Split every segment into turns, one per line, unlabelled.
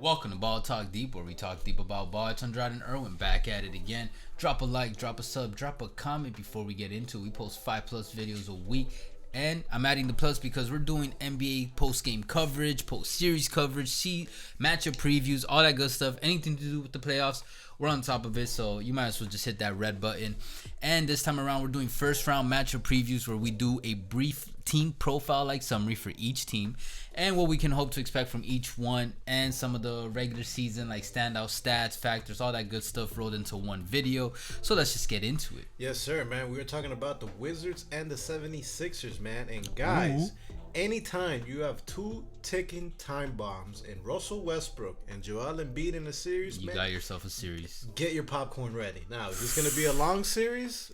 Welcome to Ball Talk Deep, where we talk deep about ball. It's Andrade and Irwin back at it again. Drop a like, drop a sub, drop a comment before we get into it. We post 5+ videos a week. And I'm adding the plus because we're doing NBA post-game coverage, post-series coverage, matchup previews, all that good stuff. Anything to do with the playoffs, we're on top of it. So you might as well just hit that red button. And this time around, we're doing first-round matchup previews where we do a brief team profile-like summary for each team and what we can hope to expect from each one, and some of the regular season like standout stats, factors, all that good stuff rolled into one video. So let's just get into it.
Yes, sir, man. We were talking about the Wizards and the 76ers, man. And guys, anytime you have two ticking time bombs in Russell Westbrook and Joel Embiid in a series,
You
man,
got yourself a series.
get your popcorn ready. Now, is this going to be a long series?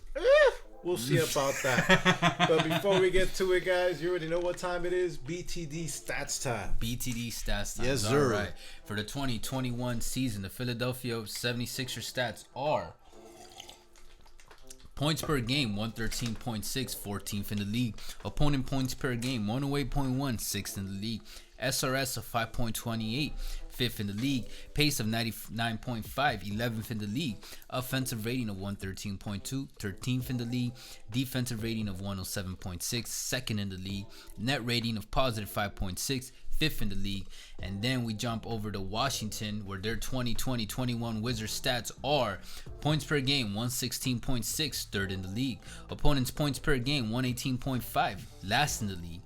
We'll see about that. But before we get to it, guys, you already know what time it is. BTD Stats time.
BTD stats time.
Yes, sir.
All right. For the 2021 season, the Philadelphia 76ers stats are points per game, 113.6, 14th in the league. Opponent points per game, 108.1, 6th in the league. SRS of 5.28, 5th in the league. Pace of 99.5, 11th in the league. Offensive rating of 113.2, 13th in the league. Defensive rating of 107.6, 2nd in the league. Net rating of positive 5.6, 5th in the league. And then we jump over to Washington, where their 2020-21 Wizards stats are points per game, 116.6, 3rd in the league. Opponents points per game, 118.5, last in the league.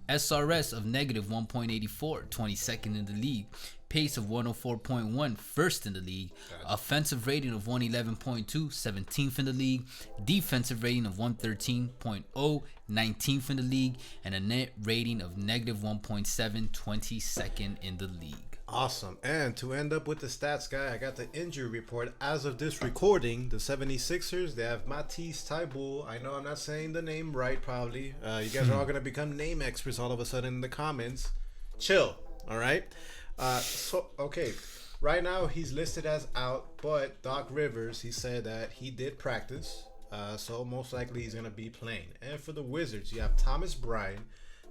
SRS of negative 1.84, 22nd in the league. Pace of 104.1, 1st in the league. Offensive rating of 111.2, 17th in the league. Defensive rating of 113.0, 19th in the league. And a net rating of negative 1.7, 22nd in the league.
Awesome. And to end up with the stats, guy, I got the injury report. As of this recording, the 76ers, they have Matisse Thybulle. I know I'm not saying the name right, probably. You guys are all going to become name experts all of a sudden in the comments. Chill, all right? Okay. Right now, he's listed as out, but Doc Rivers, he said that he did practice. So most likely he's going to be playing. And for the Wizards, you have Thomas Bryant,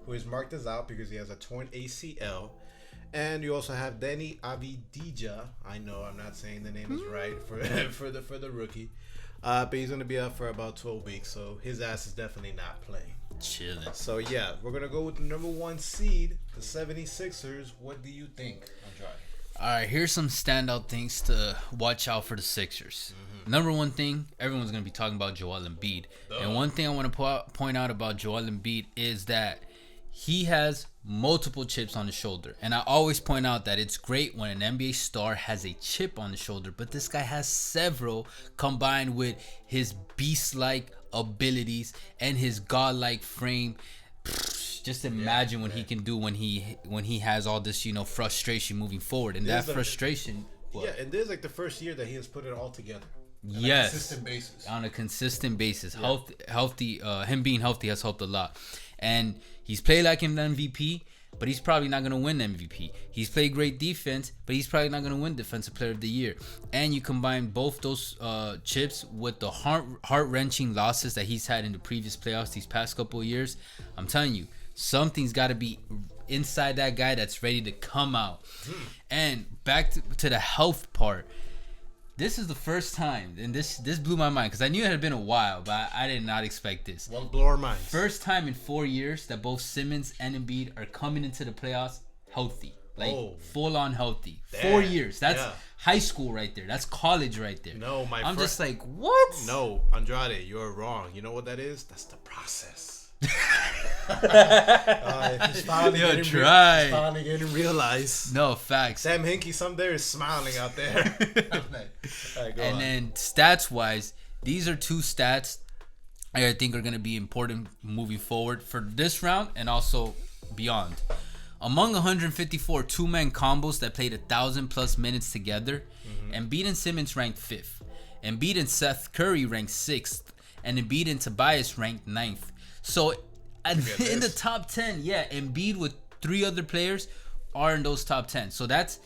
who is marked as out because he has a torn ACL. And you also have Danny Avdija. I know I'm not saying the name is right for the rookie, but he's gonna be out for about 12 weeks, so his ass is definitely not playing.
Chilling.
So yeah, we're gonna go with the number 1 seed, the 76ers. What do you think, Andrade?
All right, here's some standout things to watch out for the Sixers. Number one thing, everyone's going to be talking about Joel Embiid. And one thing I want to point out about Joel Embiid is that he has multiple chips on his shoulder. And I always point out that it's great when an NBA star has a chip on his shoulder, but this guy has several combined with his beast-like abilities and his god-like frame. Just imagine what he can do when he has all this, frustration moving forward. And that frustration...
Yeah, and this is like the first year that he has put it all together.
Yes.
On
On
a consistent basis.
a consistent basis.
Yeah.
Healthy, him being healthy has helped a lot. And he's played like an MVP, but he's probably not going to win MVP. He's played great defense, but he's probably not going to win Defensive Player of the Year. And you combine both those chips with the heart-wrenching losses that he's had in the previous playoffs these past couple of years. I'm telling you, something's got to be inside that guy that's ready to come out. And back to the health part. This is the first time, and this blew my mind because I knew it had been a while, but I did not expect this.
Well, blow our minds.
First time in 4 years that both Simmons and Embiid are coming into the playoffs healthy. Like, full on healthy.
Damn.
4 years. That's high school right there. That's college right there.
No,
I'm just like, what?
No, Andrade, you're wrong. You know what that is? That's the process. He's finally getting realized.
No, facts.
Sam Hinkie someday is smiling out there.
Then stats wise, these are two stats I think are going to be important moving forward for this round and also beyond. Among 154 two-man combos that played 1,000+ minutes together, Embiid and Simmons ranked 5th. Embiid and Seth Curry ranked 6th. And Embiid and Tobias ranked 9th. So in the top 10, Embiid with 3 other players are in those top 10. So that's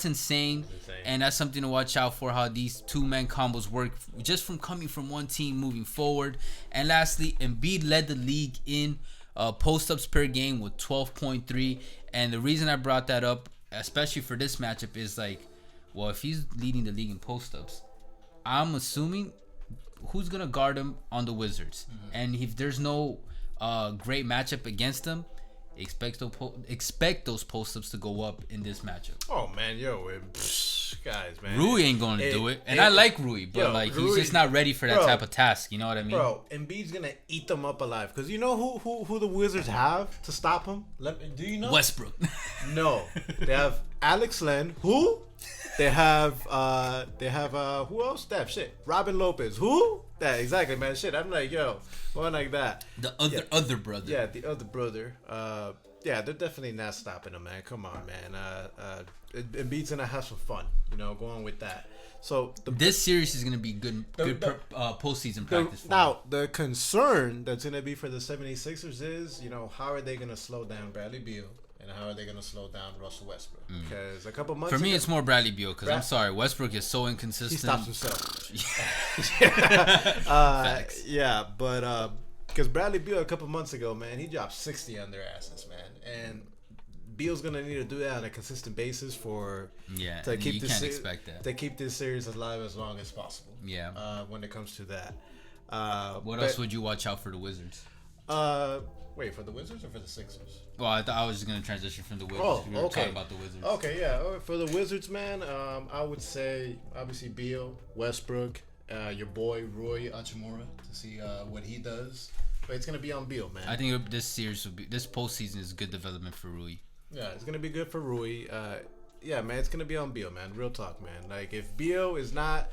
insane. And that's something to watch out for, how these two-man combos work just from coming from one team moving forward. And lastly, Embiid led the league in post-ups per game with 12.3. And the reason I brought that up especially for this matchup, is like, well, if he's leading the league in post-ups, I'm assuming who's gonna guard him on the Wizards, and if there's no great matchup against them, expect those post-ups to go up in this matchup.
Oh man, guys, man,
Rui ain't gonna do it, and I like Rui, but like he's just not ready for that type of task. You know what I mean,
bro? Embiid's gonna eat them up alive because you know who the Wizards have to stop him. Do you know?
Westbrook.
No, they have Alex Len. Who? They have who else? That shit. Robin Lopez. Who? That exactly, man. Shit. I'm like, one like that.
The other brother.
Yeah, the other brother. Yeah, they're definitely not stopping him, man. Come on, man. Embiid's gonna have some fun, going with that. So
this series is gonna be good postseason practice.
Now the concern that's gonna be for the 76ers is, how are they gonna slow down Bradley Beal? And how are they going to slow down Russell Westbrook? Because a couple months
for me, it's more Bradley Beal. Because I'm sorry, Westbrook is so inconsistent.
He stops himself. Yeah, but because Bradley Beal a couple months ago, man, he dropped 60 on their asses, man. And Beal's going to need to do that on a consistent basis to keep this
expect that.
To keep this series alive as long as possible.
Yeah.
When it comes to that.
What else would you watch out for the Wizards?
Wait, for the Wizards or for the Sixers?
Well, I thought I was just going to transition from the Wizards.
Oh,
we were talking about the Wizards.
Okay, yeah. For the Wizards, man, I would say, obviously, Beal, Westbrook, your boy, Rui Hachimura, to see what he does. But it's going to be on Beal, man.
I think this postseason is good development for Rui.
Yeah, it's going to be good for Rui. Yeah, man, it's going to be on Beal, man. Real talk, man. Like, if Beal is not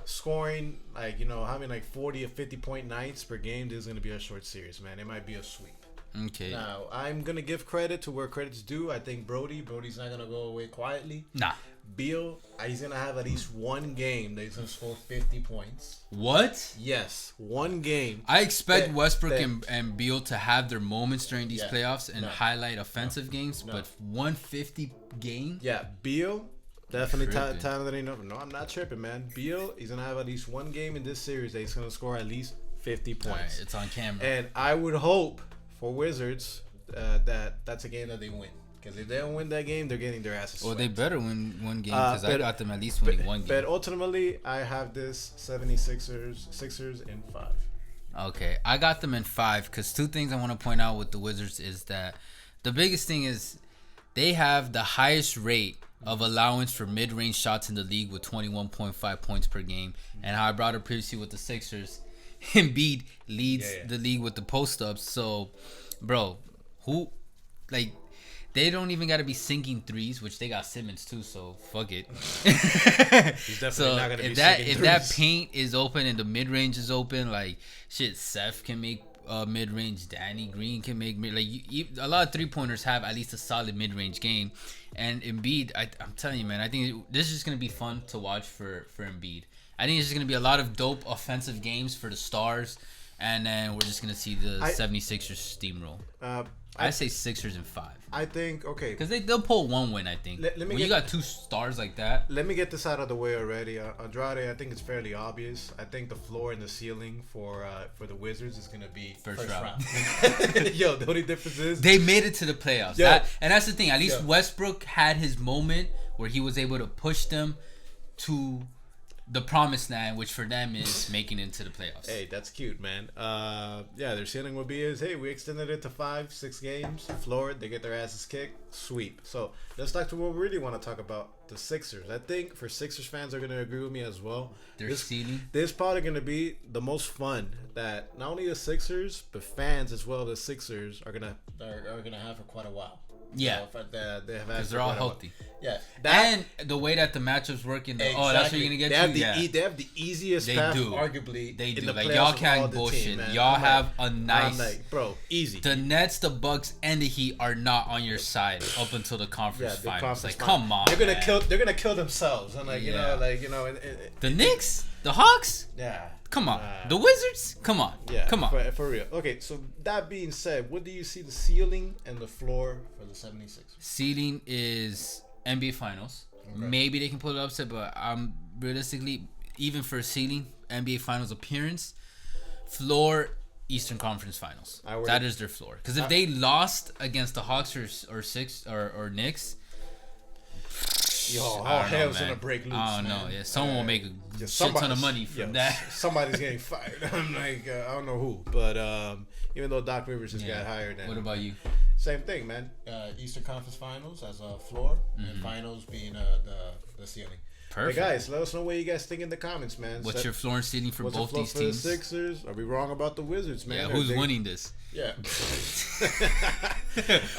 scoring, having 40 or 50 point nights per game, this is going to be a short series, man. It might be a sweep.
Okay.
Now, I'm going to give credit to where credit's due. I think Brody's not going to go away quietly.
Nah.
Beal, he's going to have at least one game that he's going to score 50 points.
What?
Yes, one game.
I expect Westbrook and Beal to have their moments during these playoffs and highlight offensive games, but 150 game?
Yeah, Beal, definitely talented enough. No, I'm not tripping, man. Beal, he's going to have at least one game in this series that he's going to score at least 50 points.
All right, it's on camera.
And I would hope for Wizards that's a game that they win. Because if they don't win that game, they're getting their asses swept.
Well, they better win one game because I got them at least winning one game.
But ultimately, I have this 76ers in 5.
Okay, I got them in 5 because two things I want to point out with the Wizards is that the biggest thing is they have the highest rate of allowance for mid-range shots in the league with 21.5 points per game. And how I brought it previously with the Sixers, Embiid leads the league with the post-ups. So, bro, they don't even got to be sinking threes, which they got Simmons too, so fuck it.
He's definitely not going to be sinking threes.
If that paint is open and the mid-range is open, Seth can make mid-range, Danny Green can make a lot of three-pointers have at least a solid mid-range game. And Embiid, I'm telling you, man, I think this is just going to be fun to watch for Embiid. I think it's just going to be a lot of dope offensive games for the stars, and then we're just going to see the 76ers steamroll. I say Sixers in 5.
I think, okay.
Because they'll pull one win, I think. When you got two stars like that.
Let me get this out of the way already. Andrade, I think it's fairly obvious. I think the floor and the ceiling for the Wizards is going to be first round. Yo, the only difference is
they made it to the playoffs. Yeah. And that's the thing. At least Westbrook had his moment where he was able to push them to the promised land, which for them is making it into the playoffs.
Hey, that's cute, man. Their ceiling will be hey, we extended it to 5-6 games. Floored, they get their asses kicked, sweep. So let's talk to what we really want to talk about, the Sixers. I think for Sixers fans are going to agree with me as well.
Their ceiling.
This probably going to be the most fun that not only the Sixers but fans as well. The Sixers are gonna have for quite a while.
Yeah,
because
they're all healthy.
Yeah,
and the way that the matchups work in that's what you're gonna get
they have the easiest path, arguably.
They do.
In the
Y'all can't bullshit. Y'all have a nice,
bro, easy.
The Nets, the Bucks, and the Heat are not on your side up until the conference finals. Come on,
they're gonna kill themselves. And
the Knicks, the Hawks.
Yeah.
Come on. The Wizards? Come on.
Yeah.
Come on.
For real. Okay, so that being said, what do you see the ceiling and the floor for the 76ers?
Ceiling is NBA Finals. Okay. Maybe they can pull it upset, but realistically, even for a ceiling, NBA Finals appearance, floor, Eastern Conference Finals. That is their floor. Because if they lost against the Hawks or Knicks,
Yo, all
I don't know,
hell's
man.
gonna break loose.
I don't know.
man.
Yeah, someone will make a
Yeah,
shit ton of money from that.
Somebody's getting fired. I'm like, I don't know who, but even though Doc Rivers just got hired,
What about you?
same thing, man. Eastern Conference Finals as a floor, and finals being the ceiling.
Perfect.
Hey guys, let us know what you guys think in the comments, man.
What's your floor and ceiling for
What's
both
the floor
these
for
teams?
the Sixers? Are we wrong about the Wizards, man?
Yeah,
Or
who's
they-
winning this?
Yeah.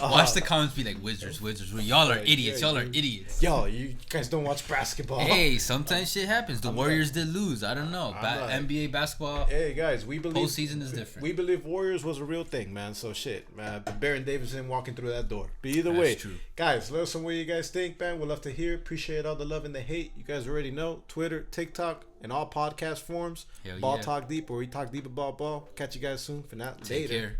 Watch the comments be like Wizards. Y'all are
Like,
idiots.
yeah,
Y'all are
dude.
idiots.
Yo, you guys don't watch basketball.
Hey, sometimes shit happens. The Warriors did lose. I don't know.
like-
NBA basketball
Hey guys, we believe
postseason is different.
We believe Warriors was a real thing, man. So shit, man. Baron Davidson walking through that door. But either way,
true.
guys, let us know what you guys think, man. We'd love to hear. Appreciate all the love and the hate. You guys already know. Twitter, TikTok, and all podcast forms.
Hell
Ball
yeah.
Talk Deep, where we talk deep about ball. Catch you guys soon. For now,
Take
later.
care.